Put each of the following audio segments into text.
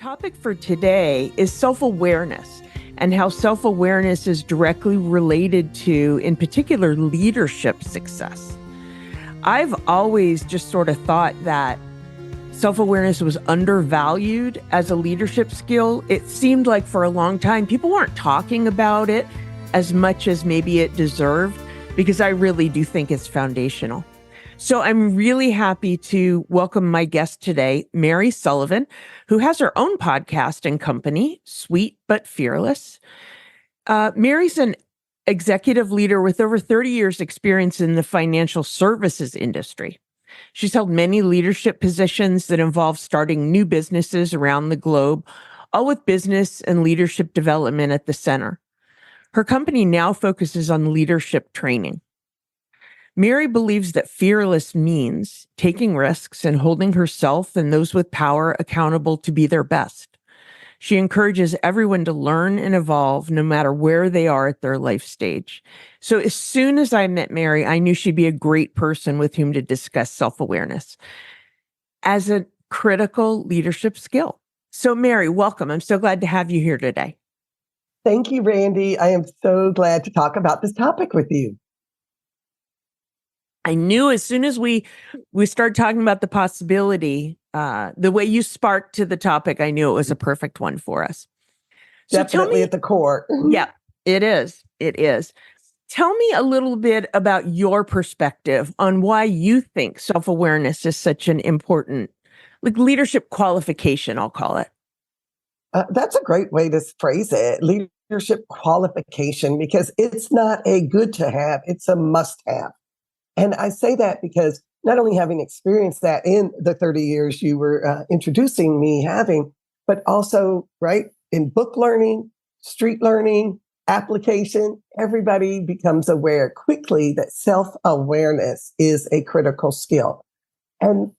topic for today is self-awareness and how self-awareness is directly related to, in particular, leadership success. I've always just sort of thought that self-awareness was undervalued as a leadership skill. It seemed like for a long time, people weren't talking about it as much as maybe it deserved, because I really do think it's foundational. So I'm really happy to welcome my guest today, Mary Sullivan, who has her own podcast and company, Sweet But Fearless. Mary's an executive leader with over 30 years experience in the financial services industry. She's held many leadership positions that involve starting new businesses around the globe, all with business and leadership development at the center. Her company now focuses on leadership training. Mary believes that fearless means taking risks and holding herself and those with power accountable to be their best. She encourages everyone to learn and evolve no matter where they are at their life stage. So as soon as I met Mary, I knew she'd be a great person with whom to discuss self-awareness as a critical leadership skill. So Mary, welcome. I'm so glad to have you here today. Thank you, Randi. I am so glad to talk about this topic with you. I knew as soon as we started talking about the possibility, the way you sparked to the topic, I knew it was a perfect one for us. So definitely at the core. Yeah, it is. It is. Tell me a little bit about your perspective on why you think self-awareness is such an important, leadership qualification, I'll call it. That's a great way to phrase it. Leadership qualification, because it's not a good to have, it's a must have. And I say that because not only having experienced that in the 30 years you were introducing me having, but also, right, in book learning, street learning, application, everybody becomes aware quickly that self-awareness is a critical skill. And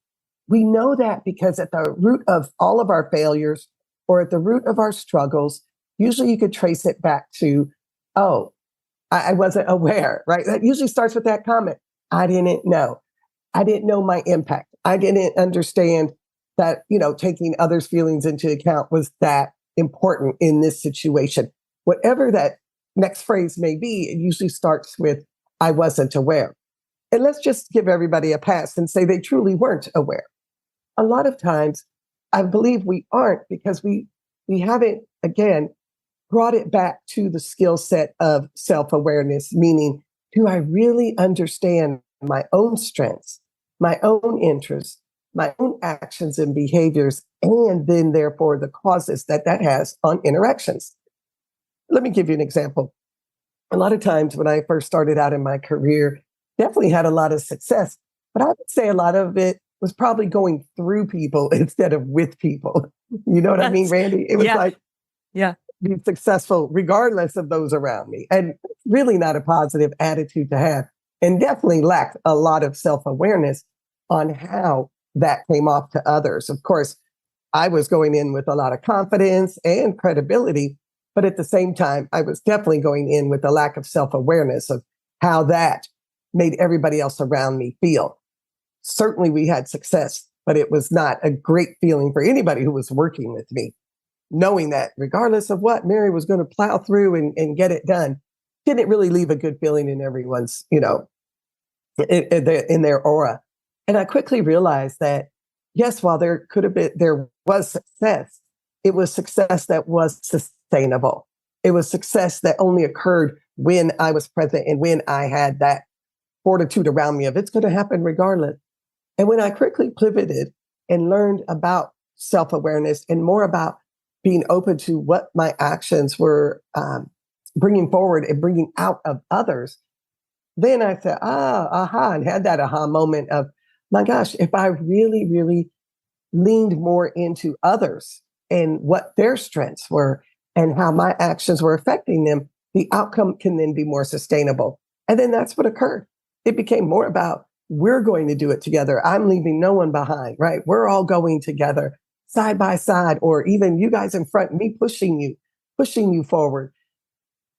we know that because at the root of all of our failures or at the root of our struggles, usually you could trace it back to, oh, I wasn't aware, right? That usually starts with that comment. I didn't know. I didn't know my impact. I didn't understand that, taking others' feelings into account was that important in this situation. Whatever that next phrase may be, it usually starts with, I wasn't aware. And let's just give everybody a pass and say they truly weren't aware. A lot of times, I believe we aren't because we haven't, again, brought it back to the skill set of self-awareness, meaning, do I really understand my own strengths, my own interests, my own actions and behaviors, and then therefore the causes that has on interactions? Let me give you an example. A lot of times when I first started out in my career, definitely had a lot of success, but I would say a lot of it was probably going through people instead of with people. You know what I mean, Randi? It was be successful regardless of those around me, and really not a positive attitude to have, and definitely lacked a lot of self-awareness on how that came off to others. Of course, I was going in with a lot of confidence and credibility, but at the same time, I was definitely going in with a lack of self-awareness of how that made everybody else around me feel. Certainly we had success, but it was not a great feeling for anybody who was working with me. Knowing that regardless of what, Mary was going to plow through and get it done, didn't really leave a good feeling in everyone's, in their aura. And I quickly realized that, yes, while there was success, it was success that was sustainable. It was success that only occurred when I was present and when I had that fortitude around me of it's going to happen regardless. And when I quickly pivoted and learned about self-awareness and more about being open to what my actions were bringing forward and bringing out of others, then I said, and had that aha moment of, my gosh, if I really, really leaned more into others and what their strengths were and how my actions were affecting them, the outcome can then be more sustainable. And then that's what occurred. It became more about, we're going to do it together. I'm leaving no one behind, right? We're all going together, side by side, or even you guys in front, me pushing you forward.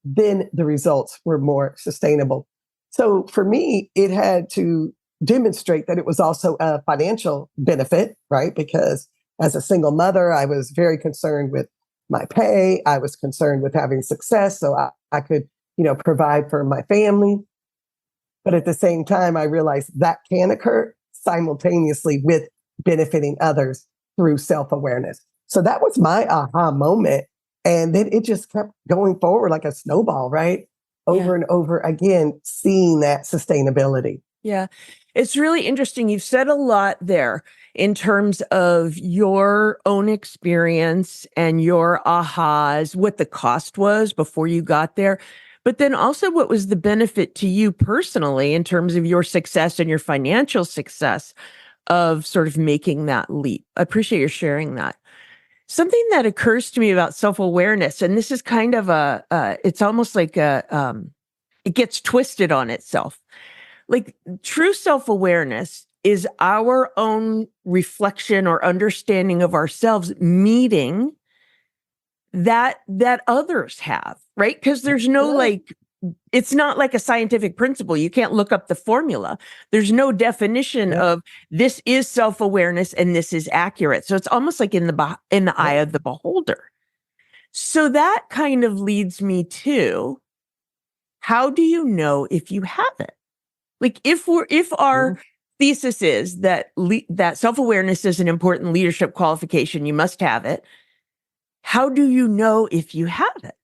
Then the results were more sustainable. So for me, it had to demonstrate that it was also a financial benefit, right? Because As a single mother, I was very concerned with my pay. I was concerned with having success so I could, provide for my family. But at the same time, I realized that can occur simultaneously with benefiting others through self-awareness. So that was my aha moment. And then it just kept going forward like a snowball, right? Over and over again, seeing that sustainability. Yeah. It's really interesting. You've said a lot there in terms of your own experience and your ahas, what the cost was before you got there, but then also what was the benefit to you personally in terms of your success and your financial success of sort of making that leap. I appreciate your sharing that. Something that occurs to me about self-awareness, and this is kind of it's almost like it gets twisted on itself. Like true self-awareness is our own reflection or understanding of ourselves meeting that others have, right? Because there's no it's not like a scientific principle. You can't look up the formula. There's no definition of this is self-awareness and this is accurate. So it's almost like in the eye of the beholder. So that kind of leads me to, how do you know if you have it? Like if our thesis is that that self-awareness is an important leadership qualification, you must have it. How do you know if you have it?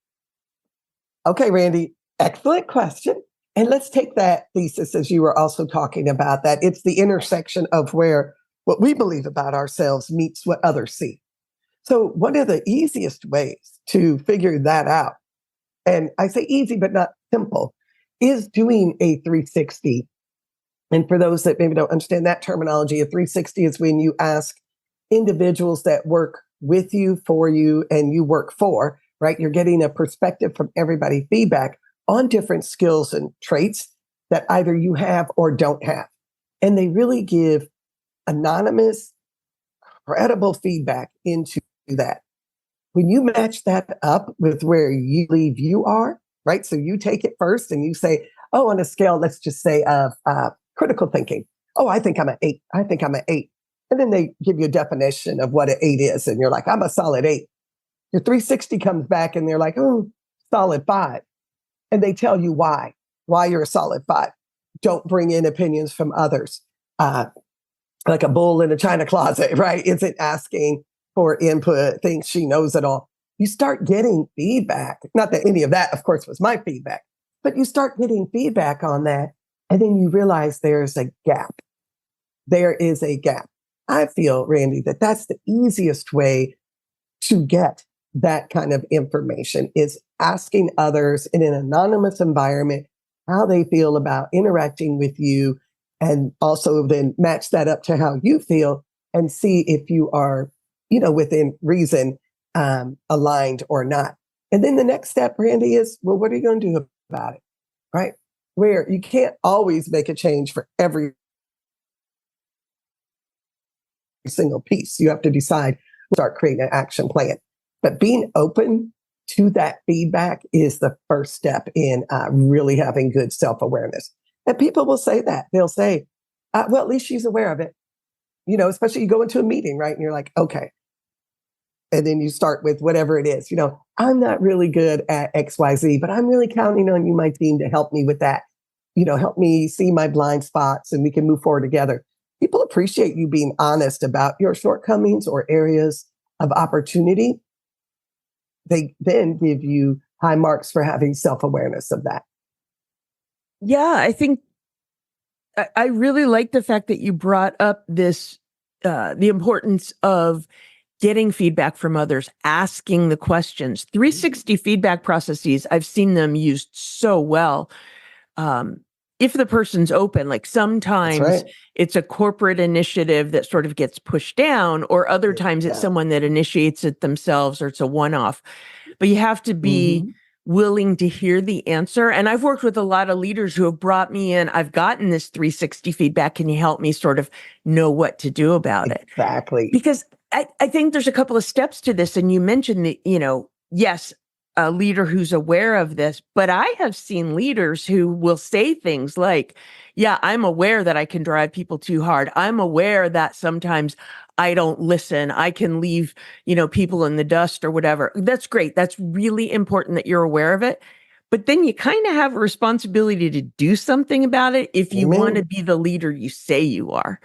Okay, Randi, excellent question. And let's take that thesis as you were also talking about, that it's the intersection of where what we believe about ourselves meets what others see. So one of the easiest ways to figure that out, and I say easy but not simple, is doing a 360. And for those that maybe don't understand that terminology, a 360 is when you ask individuals that work with you, for you, and you work for, right? You're getting a perspective from everybody, feedback on different skills and traits that either you have or don't have. And they really give anonymous, credible feedback into that. When you match that up with where you believe you are, right? So you take it first and you say, oh, on a scale, let's just say of critical thinking. Oh, I think I'm an 8. I think I'm an 8. And then they give you a definition of what an 8 is. And you're like, I'm a solid 8. Your 360 comes back and they're like, oh, solid 5. And they tell you why you're a solid 5. Don't bring in opinions from others. Like a bull in a china closet, right? Isn't asking for input, thinks she knows it all. You start getting feedback. Not that any of that, of course, was my feedback, but you start getting feedback on that. And then you realize there's a gap. There is a gap. I feel, Randi, that that's the easiest way to get that kind of information, is asking others in an anonymous environment how they feel about interacting with you, and also then match that up to how you feel and see if you are, within reason, aligned or not. And then the next step, Randi, is, well, what are you going to do about it? Right? Where you can't always make a change for every single piece. You have to decide, start creating an action plan. But being open to that feedback is the first step in really having good self-awareness. And people will say that. They'll say, well, at least she's aware of it. Especially you go into a meeting, right? And you're like, okay. And then you start with whatever it is. I'm not really good at XYZ, but I'm really counting on you, my team, to help me with that. Help me see my blind spots and we can move forward together. People appreciate you being honest about your shortcomings or areas of opportunity. They then give you high marks for having self-awareness of that. Yeah, I think I really like the fact that you brought up this, the importance of getting feedback from others, asking the questions. 360 feedback processes, I've seen them used so well. If the person's open, like sometimes it's a corporate initiative that sort of gets pushed down, or other times it's someone that initiates it themselves, or it's a one-off. But you have to be willing to hear the answer. And I've worked with a lot of leaders who have brought me in. I've gotten this 360 feedback. Can you help me sort of know what to do about it? Exactly. Because I think there's a couple of steps to this. And you mentioned that, yes, a leader who's aware of this, but I have seen leaders who will say things like, yeah, I'm aware that I can drive people too hard. I'm aware that sometimes I don't listen. I can leave, people in the dust or whatever. That's great. That's really important that you're aware of it. But then you kind of have a responsibility to do something about it if you want to be the leader you say you are.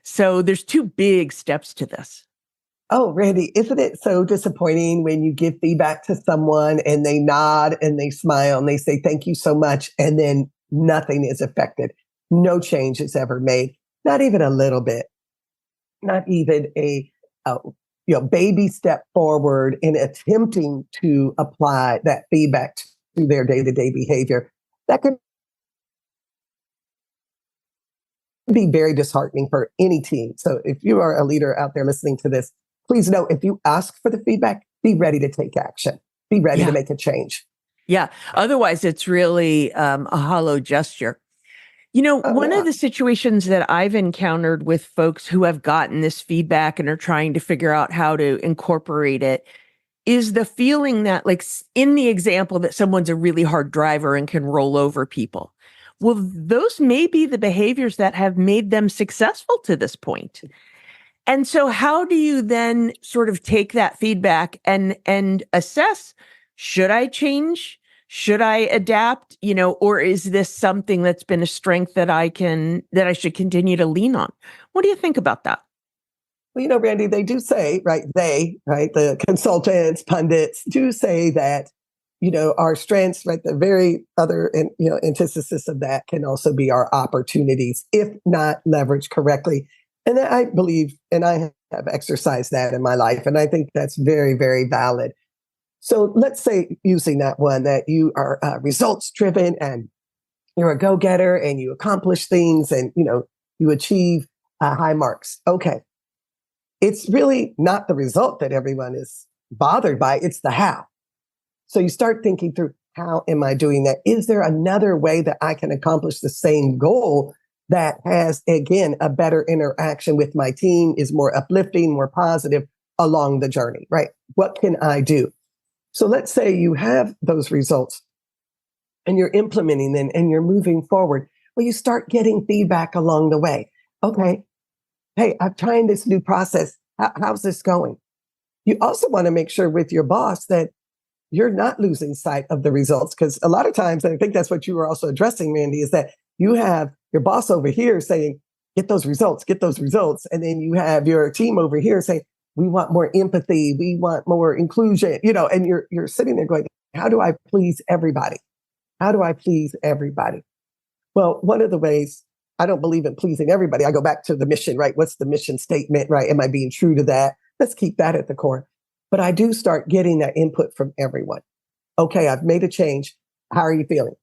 So there's two big steps to this. Oh, Randy, isn't it so disappointing when you give feedback to someone and they nod and they smile and they say, thank you so much. And then nothing is affected. No change is ever made. Not even a little bit. Not even a baby step forward in attempting to apply that feedback to their day-to-day behavior. That can be very disheartening for any team. So if you are a leader out there listening to this, please know if you ask for the feedback, be ready to take action. Be ready to make a change. Yeah. Otherwise, it's really a hollow gesture. One of the situations that I've encountered with folks who have gotten this feedback and are trying to figure out how to incorporate it is the feeling that, like in the example, that someone's a really hard driver and can roll over people. Well, those may be the behaviors that have made them successful to this point. And so how do you then sort of take that feedback and assess, should I change? Should I adapt? Or is this something that's been a strength that I should continue to lean on? What do you think about that? Well, Randy, they do say, the consultants, pundits do say that, our strengths, right, the very other, antithesis of that can also be our opportunities, if not leveraged correctly. And I believe, and I have exercised that in my life, and I think that's very, very valid. So let's say, using that one, that you are results driven and you're a go-getter and you accomplish things and, you achieve high marks. Okay. It's really not the result that everyone is bothered by. It's the how. So you start thinking through, how am I doing that? Is there another way that I can accomplish the same goal that has, again, a better interaction with my team, is more uplifting, more positive along the journey, right? What can I do? So let's say you have those results and you're implementing them and you're moving forward. Well, you start getting feedback along the way. Okay. Hey, I'm trying this new process. How's this going? You also want to make sure with your boss that you're not losing sight of the results. Because a lot of times, and I think that's what you were also addressing, Randy, is that you have your boss over here saying, get those results. And then you have your team over here saying, we want more empathy. We want more inclusion, and you're sitting there going, how do I please everybody? How do I please everybody? Well, one of the ways, I don't believe in pleasing everybody. I go back to the mission, right? What's the mission statement, right? Am I being true to that? Let's keep that at the core. But I do start getting that input from everyone. Okay, I've made a change. How are you feeling?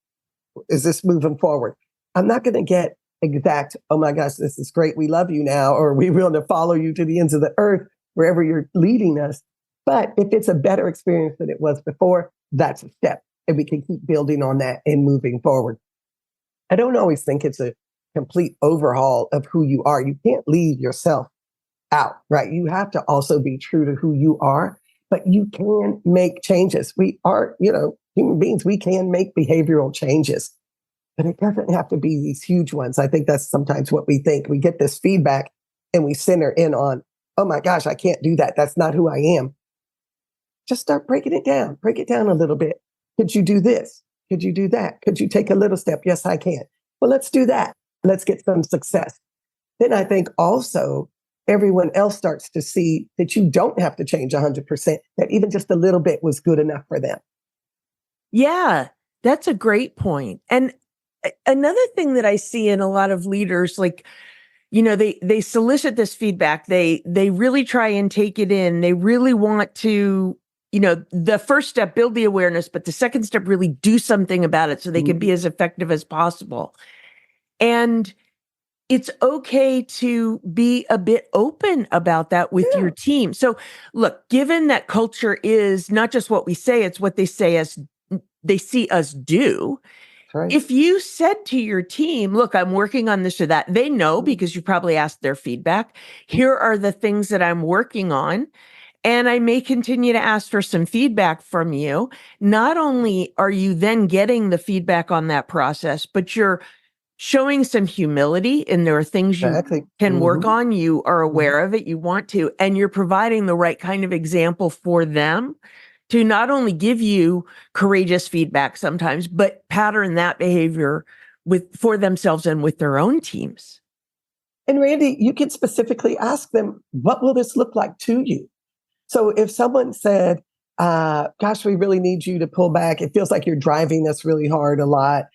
Is this moving forward? I'm not going to get exact, oh my gosh, this is great. We love you now, or we will to follow you to the ends of the earth, wherever you're leading us. But if it's a better experience than it was before, that's a step. And we can keep building on that and moving forward. I don't always think it's a complete overhaul of who you are. You can't leave yourself out, right? You have to also be true to who you are, but you can make changes. We are, human beings, we can make behavioral changes, but it doesn't have to be these huge ones. I think that's sometimes what we think. We get this feedback and we center in on, oh my gosh, I can't do that. That's not who I am. Just start breaking it down. Break it down a little bit. Could you do this? Could you do that? Could you take a little step? Yes, I can. Well, let's do that. Let's get some success. Then I think also everyone else starts to see that you don't have to change 100%, that even just a little bit was good enough for them. Yeah, that's a great point. And another thing that I see in a lot of leaders, like, they solicit this feedback. They really try and take it in. They really want to, the first step, build the awareness, but the second step, really do something about it so they can be as effective as possible. And it's okay to be a bit open about that with your team. So look, given that culture is not just what we say, it's what they say as they see us do. Right. If you said to your team, look, I'm working on this or that, they know because you probably asked their feedback. Here are the things that I'm working on. And I may continue to ask for some feedback from you. Not only are you then getting the feedback on that process, but you're showing some humility, and there are things you Exactly. can work Mm-hmm. on, you are Mm-hmm. aware of it, you want to, and you're providing the right kind of example for them to not only give you courageous feedback sometimes, but pattern that behavior for themselves and with their own teams. And Randi, you can specifically ask them, what will this look like to you? So if someone said, gosh, we really need you to pull back, it feels like you're driving us really hard a lot.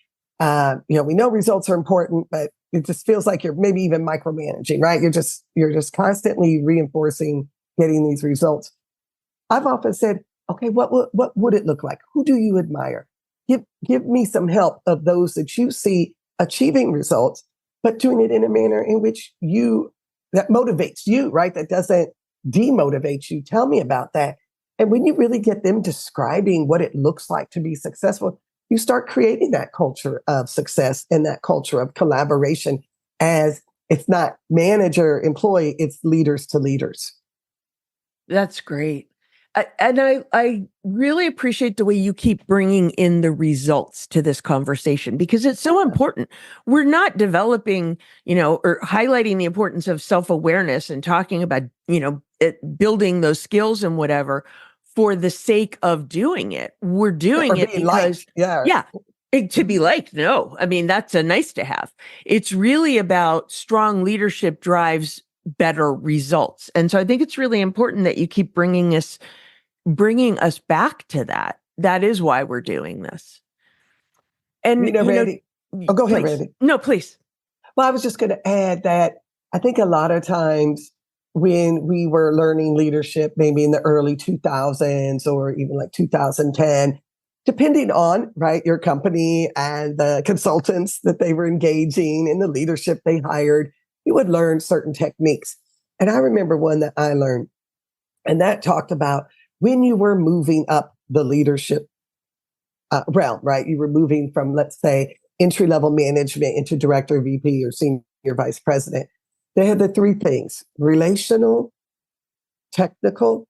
We know results are important, but it just feels like you're maybe even micromanaging, right? You're just constantly reinforcing getting these results. I've often said, okay, what would it look like? Who do you admire? Give me some help of those that you see achieving results, but doing it in a manner in which that motivates you, right? That doesn't demotivate you. Tell me about that. And when you really get them describing what it looks like to be successful, you start creating that culture of success and that culture of collaboration, as it's not manager employee, it's leaders to leaders. That's great. I really appreciate the way you keep bringing in the results to this conversation, because it's so important. We're not developing, or highlighting the importance of self-awareness and talking about, building those skills and whatever for the sake of doing it. We're doing Or it being because, liked. Yeah. yeah, to be liked. No, I mean, that's a nice to have. It's really about strong leadership drives better results. And so I think it's really important that you keep bringing us back to that. That is why we're doing this. And, Randy. Oh, go ahead, please. Randy. No, please. Well, I was just going to add that I think a lot of times when we were learning leadership, maybe in the early 2000s or even like 2010, depending on, right, your company and the consultants that they were engaging and the leadership they hired, you would learn certain techniques. And I remember one that I learned, and that talked about when you were moving up the leadership realm, right? You were moving from, let's say, entry level management into director, VP, or senior vice president. They had the three things: relational, technical,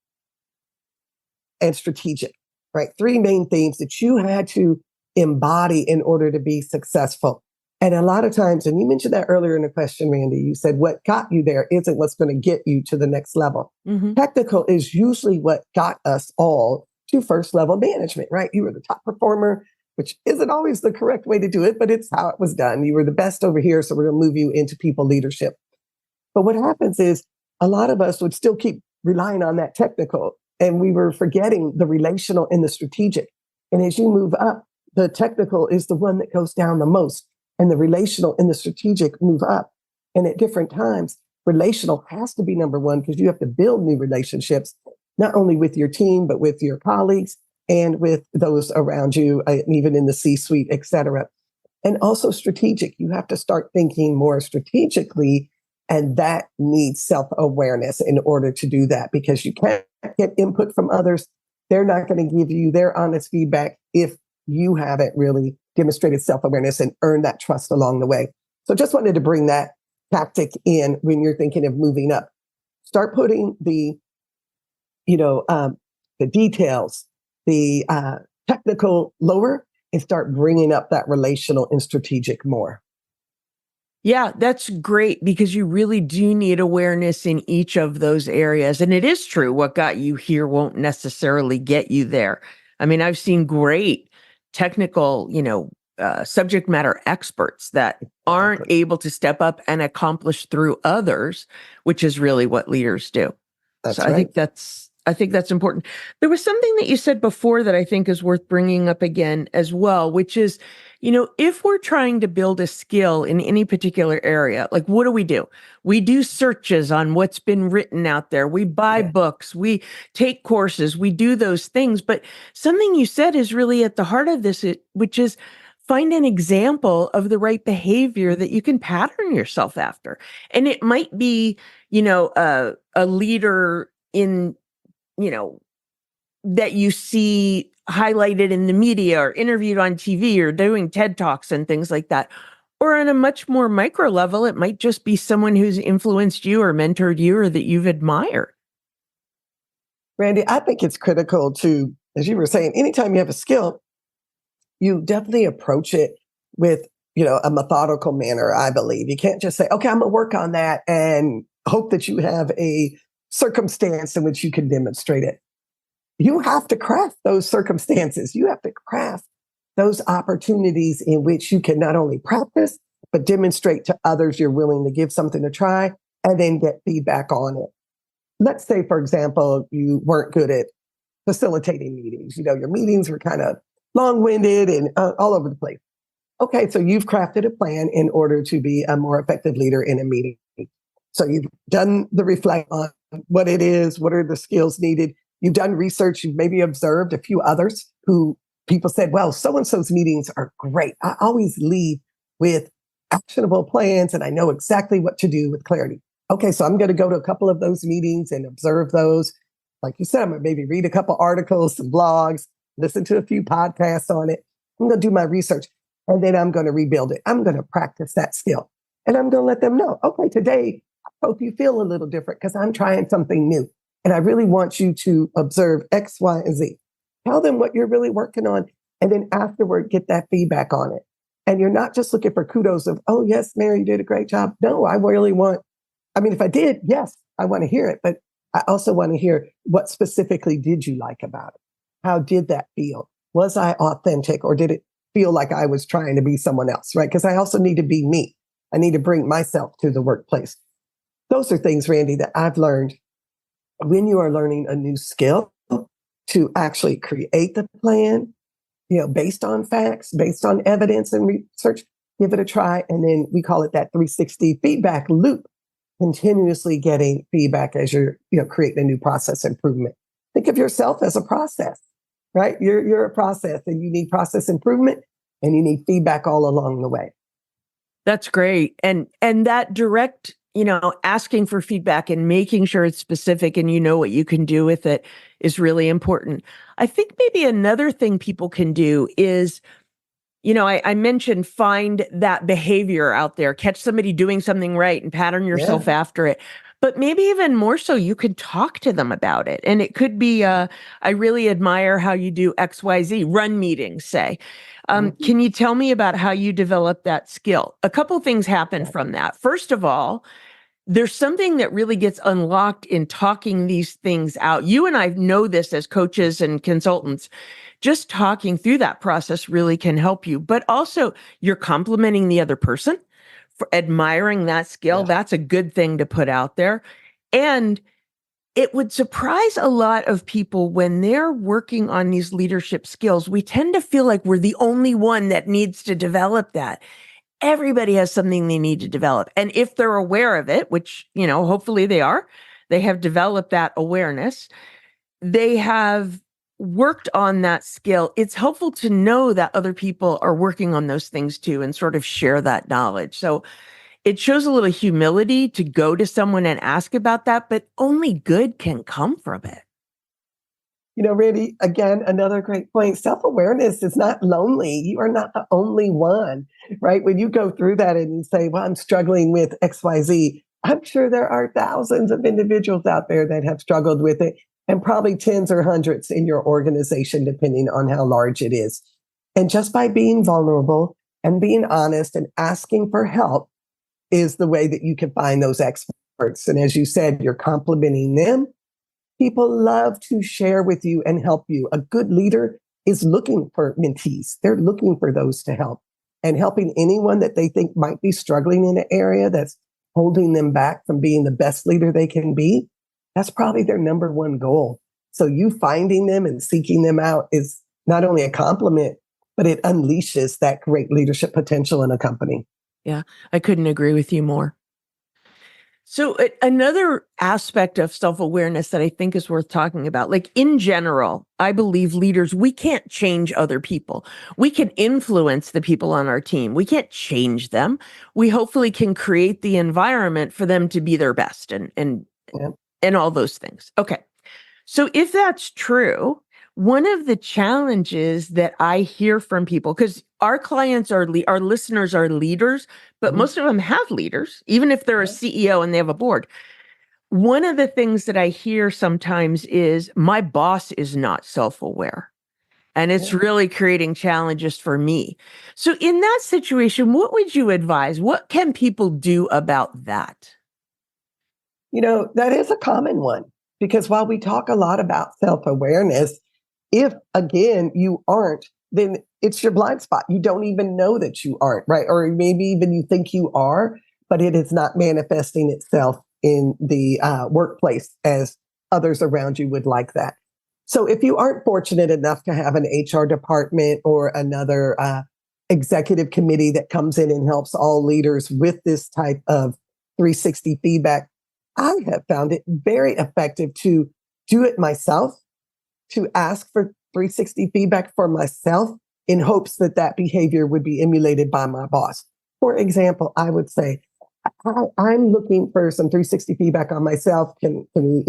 and strategic, right? Three main themes that you had to embody in order to be successful. And a lot of times, and you mentioned that earlier in the question, Randi, you said what got you there isn't what's going to get you to the next level. Mm-hmm. Technical is usually what got us all to first level management, right? You were the top performer, which isn't always the correct way to do it, but it's how it was done. You were the best over here, so we're going to move you into people leadership. But what happens is a lot of us would still keep relying on that technical, and we were forgetting the relational and the strategic. And as you move up, the technical is the one that goes down the most, and the relational and the strategic move up. And at different times, relational has to be number one because you have to build new relationships, not only with your team, but with your colleagues and with those around you, even in the C-suite, et cetera. And also strategic. You have to start thinking more strategically, and that needs self-awareness in order to do that, because you can't get input from others. They're not going to give you their honest feedback if you haven't really demonstrated self-awareness and earned that trust along the way. So just wanted to bring that tactic in when you're thinking of moving up. Start putting the details, the technical lower, and start bringing up that relational and strategic more. Yeah, that's great, because you really do need awareness in each of those areas. And it is true, what got you here won't necessarily get you there. I mean, I've seen great technical, subject matter experts that aren't able to step up and accomplish through others, which is really what leaders do. That's So right. I think that's important. There was something that you said before that I think is worth bringing up again as well, which is, if we're trying to build a skill in any particular area, like what do? We do searches on what's been written out there. We buy books, we take courses, we do those things. But something you said is really at the heart of this, which is find an example of the right behavior that you can pattern yourself after. And it might be, a leader in, that you see highlighted in the media or interviewed on TV or doing TED Talks and things like that. Or on a much more micro level, it might just be someone who's influenced you or mentored you or that you've admired. Randi, I think it's critical to, as you were saying, anytime you have a skill, you definitely approach it with a methodical manner, I believe. You can't just say, okay, I'm going to work on that and hope that you have a circumstance in which you can demonstrate it. You have to craft those circumstances. You have to craft those opportunities in which you can not only practice, but demonstrate to others you're willing to give something a try and then get feedback on it. Let's say, for example, you weren't good at facilitating meetings. Your meetings were kind of long-winded and all over the place. Okay, so you've crafted a plan in order to be a more effective leader in a meeting. So you've done the reflect on what it is, what are the skills needed. You've done research, you've maybe observed a few others who people said, well, so-and-so's meetings are great. I always leave with actionable plans and I know exactly what to do with clarity. Okay, so I'm going to go to a couple of those meetings and observe those. Like you said, I'm going to maybe read a couple articles, some blogs, listen to a few podcasts on it. I'm going to do my research. And then I'm going to rebuild it. I'm going to practice that skill. And I'm going to let them know, okay, today, I hope you feel a little different because I'm trying something new. And I really want you to observe X, Y, and Z. Tell them what you're really working on. And then afterward, get that feedback on it. And you're not just looking for kudos of, oh, yes, Mary, you did a great job. No, I really want, if I did, yes, I want to hear it. But I also want to hear what specifically did you like about it? How did that feel? Was I authentic or did it feel like I was trying to be someone else, right? Because I also need to be me. I need to bring myself to the workplace. Those are things, Randi, that I've learned when you are learning a new skill to actually create the plan, based on facts, based on evidence and research, give it a try. And then we call it that 360 feedback loop, continuously getting feedback as you're, creating a new process improvement. Think of yourself as a process. Right? You're a process and you need process improvement and you need feedback all along the way. That's great. And that direct, asking for feedback and making sure it's specific and what you can do with it is really important. I think maybe another thing people can do is, I mentioned find that behavior out there, catch somebody doing something right and pattern yourself after it. But maybe even more so, you could talk to them about it. And it could be, I really admire how you do XYZ, run meetings, say. Can you tell me about how you develop that skill? A couple things happen from that. First of all, there's something that really gets unlocked in talking these things out. You and I know this as coaches and consultants. Just talking through that process really can help you. But also, you're complimenting the other person for admiring that skill. Yeah. That's a good thing to put out there. And it would surprise a lot of people when they're working on these leadership skills. We tend to feel like we're the only one that needs to develop that. Everybody has something they need to develop. And if they're aware of it, which, hopefully they are, they have developed that awareness, they have worked on that skill. It's helpful to know that other people are working on those things too and sort of share that knowledge. So it shows a little humility to go to someone and ask about that, but only good can come from it. Randi, again, another great point. Self-awareness is not lonely. You are not the only one, right? When you go through that and you say, well, I'm struggling with XYZ, I'm sure there are thousands of individuals out there that have struggled with it and probably tens or hundreds in your organization, depending on how large it is. And just by being vulnerable and being honest and asking for help is the way that you can find those experts. And as you said, you're complimenting them. People love to share with you and help you. A good leader is looking for mentees. They're looking for those to help and helping anyone that they think might be struggling in an area that's holding them back from being the best leader they can be. That's probably their number one goal. So you finding them and seeking them out is not only a compliment, but it unleashes that great leadership potential in a company. Yeah, I couldn't agree with you more. So another aspect of self-awareness that I think is worth talking about, like in general, I believe leaders, we can't change other people. We can influence the people on our team. We can't change them. We hopefully can create the environment for them to be their best and all those things. Okay. So if that's true, one of the challenges that I hear from people, because our clients our listeners are leaders, but most of them have leaders, even if they're a CEO and they have a board. One of the things that I hear sometimes is my boss is not self-aware. And it's really creating challenges for me. So in that situation, what would you advise? What can people do about that? That is a common one because while we talk a lot about self awareness, if again you aren't, then it's your blind spot. You don't even know that you aren't, right? Or maybe even you think you are, but it is not manifesting itself in the workplace as others around you would like that. So if you aren't fortunate enough to have an HR department or another executive committee that comes in and helps all leaders with this type of 360 feedback, I have found it very effective to do it myself, to ask for 360 feedback for myself in hopes that that behavior would be emulated by my boss. For example, I would say, I'm looking for some 360 feedback on myself. Can we,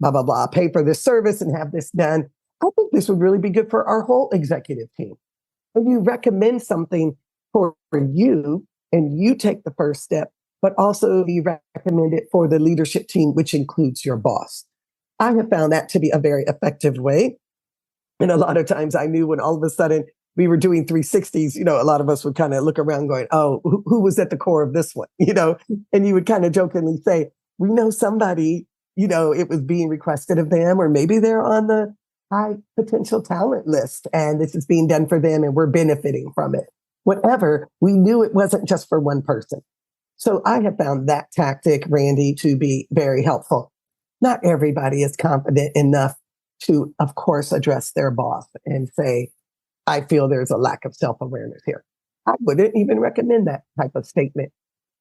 blah, blah, blah, pay for this service and have this done? I think this would really be good for our whole executive team. And you recommend something for you and you take the first step, but also you recommend it for the leadership team, which includes your boss. I have found that to be a very effective way. And a lot of times I knew when all of a sudden we were doing 360s, a lot of us would kind of look around going, oh, who was at the core of this one? And you would kind of jokingly say, we know somebody, it was being requested of them, or maybe they're on the high potential talent list and this is being done for them and we're benefiting from it. Whatever, we knew it wasn't just for one person. So I have found that tactic, Randi, to be very helpful. Not everybody is confident enough to, of course, address their boss and say, I feel there's a lack of self-awareness here. I wouldn't even recommend that type of statement.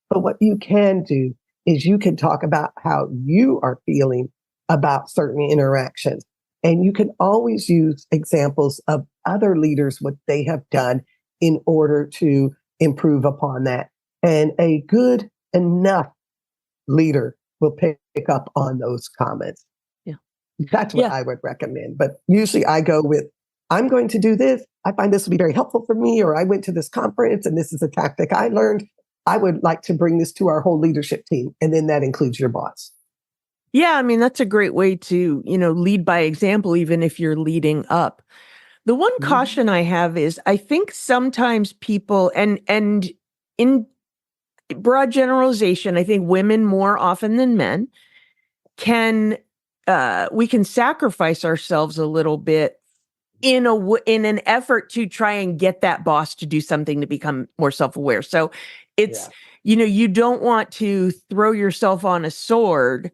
But what you can do is you can talk about how you are feeling about certain interactions. And you can always use examples of other leaders, what they have done in order to improve upon that. And a good enough leader will pick up on those comments. Yeah. That's what I would recommend. But usually I go with, I'm going to do this. I find this will be very helpful for me, or I went to this conference and this is a tactic I learned. I would like to bring this to our whole leadership team. And then that includes your boss. Yeah, I mean, that's a great way to, lead by example, even if you're leading up. The one caution I have is I think sometimes people, and in broad generalization, I think women more often than men we can sacrifice ourselves a little bit in an effort to try and get that boss to do something to become more self-aware. So it's, you don't want to throw yourself on a sword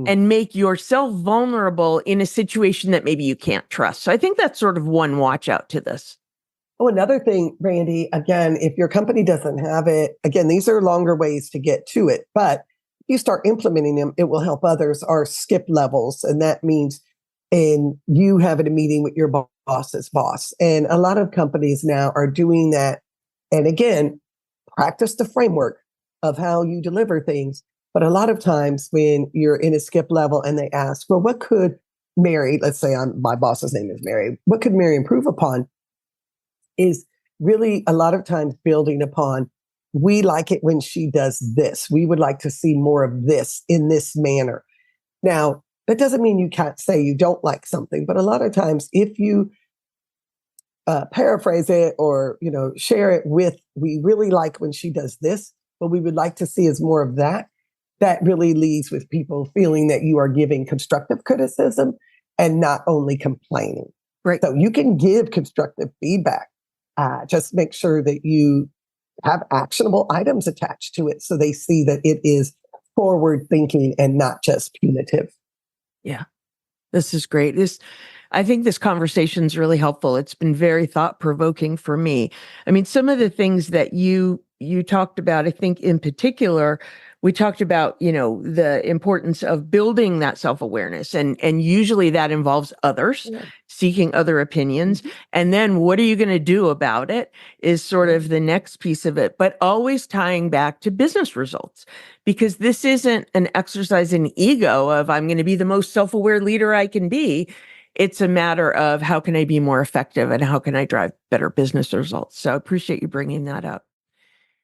and make yourself vulnerable in a situation that maybe you can't trust. So I think that's sort of one watch out to this. Oh, another thing, Randi, again, if your company doesn't have it, again, these are longer ways to get to it, but if you start implementing them, it will help others, or skip levels. And that means you having a meeting with your boss's boss. And a lot of companies now are doing that. And again, practice the framework of how you deliver things. But a lot of times when you're in a skip level and they ask, well, what could Mary, let's say my boss's name is Mary, what could Mary improve upon? Is really a lot of times building upon, we like it when she does this. We would like to see more of this in this manner. Now, that doesn't mean you can't say you don't like something, but a lot of times if you paraphrase it or, share it with, we really like when she does this, but we would like to see is more of that. That really leads with people feeling that you are giving constructive criticism and not only complaining. Right. So you can give constructive feedback. Just make sure that you have actionable items attached to it so they see that it is forward thinking and not just punitive. Yeah, this is great. I think this conversation is really helpful. It's been very thought provoking for me. I mean, some of the things that you talked about, I think in particular, we talked about, the importance of building that self-awareness. And usually that involves others, seeking other opinions. And then what are you going to do about it is sort of the next piece of it, but always tying back to business results, because this isn't an exercise in ego of I'm going to be the most self-aware leader I can be. It's a matter of how can I be more effective and how can I drive better business results? So I appreciate you bringing that up.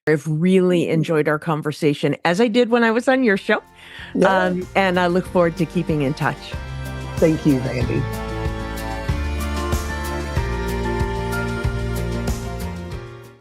I've really enjoyed our conversation, as I did when I was on your show. And I look forward to keeping in touch. Thank you, Randi.